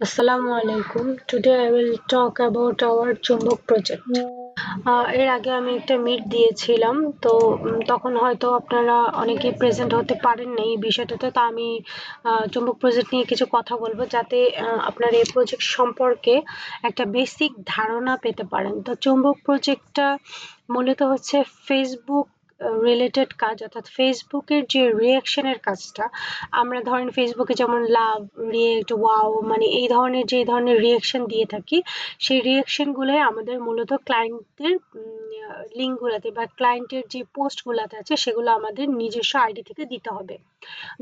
Assalamu alaikum. Today I will talk about our চুম্বক project. এর আগে আমি একটা মিট দিয়েছিলাম তো তখন হয়তো আপনারা অনেকে প্রেজেন্ট হতে পারেন না এই বিষয়টাতে তো আমি চুম্বক প্রজেক্ট নিয়ে কিছু কথা বলবো যাতে আপনারা এই প্রজেক্ট সম্পর্কে একটা বেসিক ধারণা পেতে পারেন। তো চুম্বক প্রজেক্টটা মূলত হচ্ছে ফেসবুক রিলেটেড কাজ, অর্থাৎ ফেসবুকের যে রিয়াকশনের কাজটা আমরা ধরেন ফেসবুকে যেমন লাভ, রিয়েক্ট, ওয়াও মানে এই ধরনের যে ধরনের রিয়াকশন দিয়ে থাকি সেই রিয়াকশনগুলোই আমাদের মূলত ক্লায়েন্টের লিঙ্কগুলোতে বা ক্লায়েন্টের যে পোস্টগুলোতে আছে সেগুলো আমাদের নিজস্ব আইডি থেকে দিতে হবে।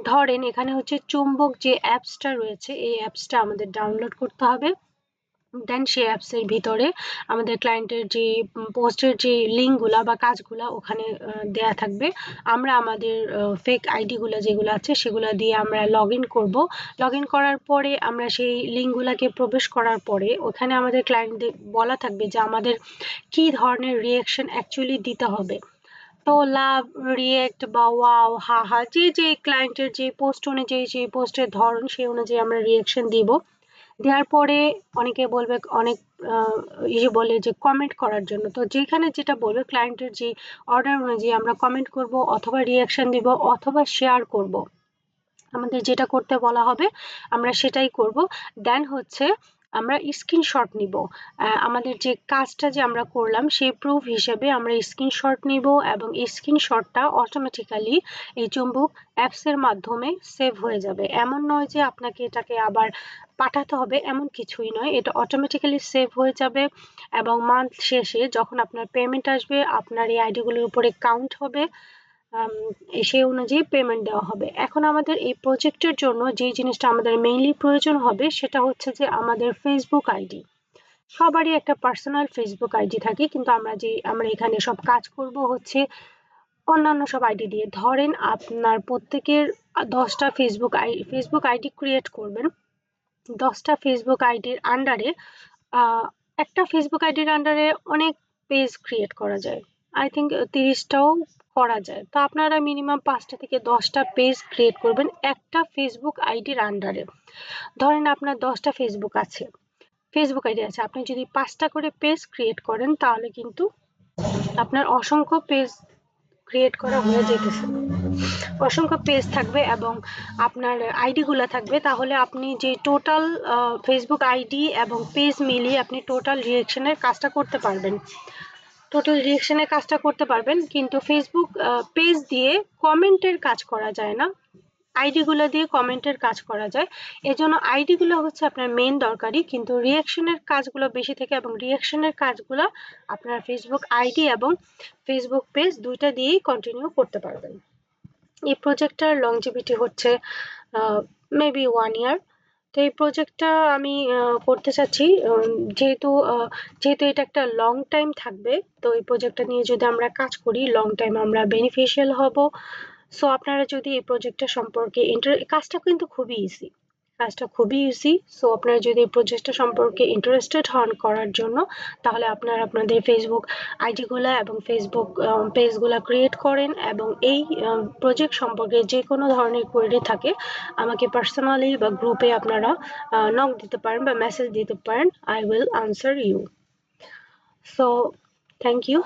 ধরেন এখানে হচ্ছে চুম্বক যে অ্যাপসটা রয়েছে এই অ্যাপসটা আমাদের ডাউনলোড করতে হবে। দেন সেই অ্যাপসের ভিতরে আমাদের ক্লায়েন্টের যে পোস্টের যে লিঙ্কগুলা বা কাজগুলা ওখানে দেয়া থাকবে। আমরা আমাদের ফেক আইডিগুলো যেগুলো আছে সেগুলো দিয়ে আমরা লগ ইন করবো। লগ ইন করার পরে আমরা সেই লিঙ্কগুলাকে প্রবেশ করার পরে ওখানে আমাদের ক্লায়েন্টদের বলা থাকবে যে আমাদের কি ধরনের রিয়াকশন অ্যাকচুয়ালি দিতে হবে। তো লাভ, রিয়েক্ট বা ওয়াও, হাহা যে ক্লায়েন্টের যে পোস্ট অনুযায়ী যে পোস্টের ধরন সেই অনুযায়ী আমরা রিয়াকশন দিব। দেওয়ার পরে অনেকে বলবে অনেক বলে যে কমেন্ট করার জন্য, তো যেখানে যেটা বলবে ক্লায়েন্টের যে অর্ডার অনুযায়ী আমরা কমেন্ট করব অথবা রিয়াকশন দিব অথবা শেয়ার করব। আমাদের যেটা করতে বলা হবে আমরা সেটাই করব। দেন হচ্ছে আমরা স্ক্রিনশট নিব। আমাদের যে কাজটা যে আমরা করলাম সেই প্রুফ হিসেবে আমরা স্ক্রিনশট নিব এবং এই স্ক্রিনশটটা অটোমেটিক্যালি এই চুম্বক অ্যাপসের মাধ্যমে সেভ হয়ে যাবে। এমন নয় যে আপনাকে এটাকে আবার পাঠাতে হবে, এমন কিছুই নয়, এটা অটোমেটিক্যালি সেভ হয়ে যাবে এবং মান্থ শেষে যখন আপনার পেমেন্ট আসবে আপনার এই আইডিগুলোর উপরে কাউন্ট হবে, সেই অনুযায়ী পেমেন্ট দেওয়া হবে। এখন আমাদের এই প্রজেক্টের জন্য যে জিনিসটা আমাদের মেইনলি প্রয়োজন হবে সেটা হচ্ছে যে আমাদের ফেসবুক আইডি। সবারই একটা পার্সোনাল ফেসবুক আইডি থাকে, কিন্তু আমরা এখানে সব কাজ করব হচ্ছে অন্যান্য সব আইডি দিয়ে। ধরেন আপনার প্রত্যেকের 10টা ফেসবুক আইডি ক্রিয়েট করবেন। 10টা ফেসবুক আইডির আন্ডারে একটা ফেসবুক আইডির আন্ডারে অনেক পেজ ক্রিয়েট করা যায়। আই থিঙ্ক 30টাও করা যায়। তো আপনারা মিনিমাম 5টা থেকে 10টা পেজ ক্রিয়েট করবেন একটা ফেসবুক আইডির আন্ডারে। ধরেন আপনার 10টা ফেসবুক আইডি আছে, আপনি যদি 5টা করে পেজ ক্রিয়েট করেন তাহলে কিন্তু আপনার অসংখ্য পেজ ক্রিয়েট করা হয়ে যেতেছে, অসংখ্য পেজ থাকবে এবং আপনার আইডিগুলো থাকবে। তাহলে আপনি যে টোটাল ফেসবুক আইডি এবং পেজ মিলিয়ে আপনি টোটাল রিয়েকশনের কাজটা করতে পারবেন। কিন্তু ফেসবুক পেজ দিয়ে কমেন্টের কাজ করা যায় না, আইডিগুলো দিয়ে কমেন্টের কাজ করা যায়। এজন্য আইডিগুলো হচ্ছে আপনার মেইন দরকারি, কিন্তু রিয়াকশনের কাজগুলো বেশি থাকে এবং রিয়াকশনের কাজগুলো আপনার ফেসবুক আইডি এবং ফেসবুক পেজ দুইটা দিয়েই কন্টিনিউ করতে পারবেন। এই প্রজেক্টটার লংজিভিটি হচ্ছে মেবি 1 ইয়ার। তো এই প্রজেক্টটা আমি করতে চাচ্ছি যেহেতু এটা একটা লং টাইম থাকবে। তো এই প্রজেক্টটা নিয়ে যদি আমরা কাজ করি লং টাইম আমরা বেনিফিশিয়াল হব। সো আপনারা যদি এই প্রজেক্টটা সম্পর্কে কাজটা কিন্তু খুবই ইজি। সো আপনারা যদি এই প্রজেক্টটা সম্পর্কে ইন্টারেস্টেড হন করার জন্য তাহলে আপনারা আপনাদের ফেসবুক আইডিগুলা এবং ফেসবুক পেজগুলা ক্রিয়েট করেন এবং এই প্রজেক্ট সম্পর্কে যে কোনো ধরনের কোয়েরি থাকে আমাকে পার্সোনালি বা গ্রুপে আপনারা নক দিতে পারেন বা মেসেজ দিতে পারেন। I will answer you. So thank you.